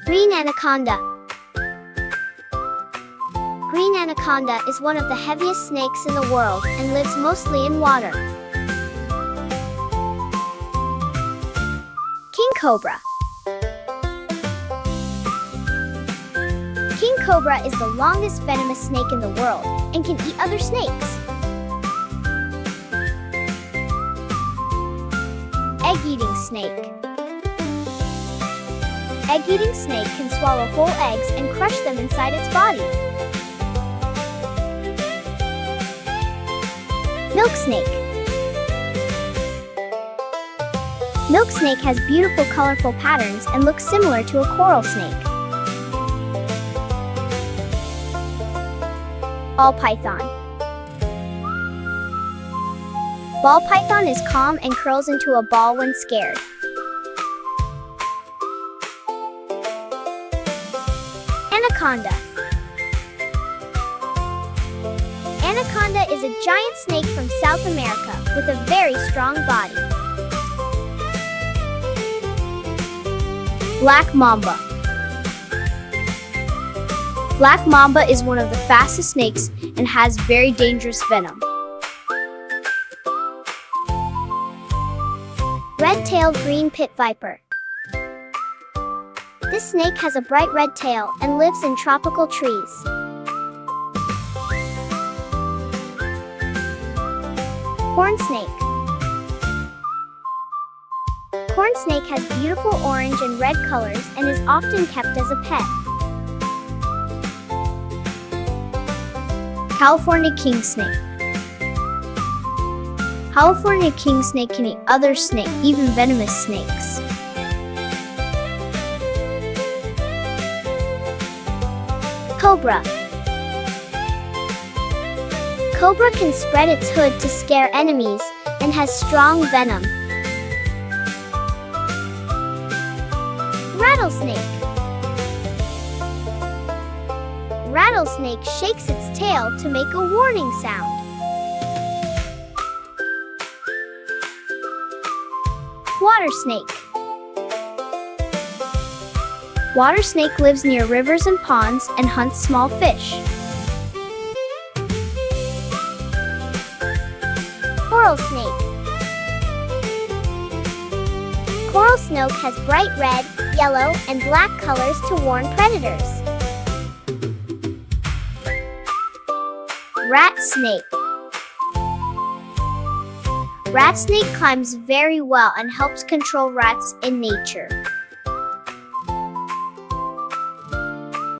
Green anaconda. Green anaconda is one of the heaviest snakes in the world and lives mostly in water. King cobra. King cobra is the longest venomous snake in the world and can eat other snakes. Egg-eating snake. Egg-eating snake can swallow whole eggs and crush them inside its body. Milk snake. Milk snake has beautiful colorful patterns and looks similar to a coral snake. Ball python. Ball python is calm and curls into a ball when scared. Anaconda. Anaconda is a giant snake from South America with a very strong body. Black mamba. Black mamba is one of the fastest snakes and has very dangerous venom. Red-tailed green pit viper. This snake has a bright red tail and lives in tropical trees. Corn snake. Corn snake has beautiful orange and red colors and is often kept as a pet. California kingsnake. California kingsnake can eat other snakes, even venomous snakes. Cobra. Cobra can spread its hood to scare enemies and has strong venom. Rattlesnake. Rattlesnake shakes its tail to make a warning sound. Water snake. Water snake lives near rivers and ponds and hunts small fish. Coral snake. Coral snake has bright red, yellow, and black colors to warn predators. Rat snake. Rat snake climbs very well and helps control rats in nature.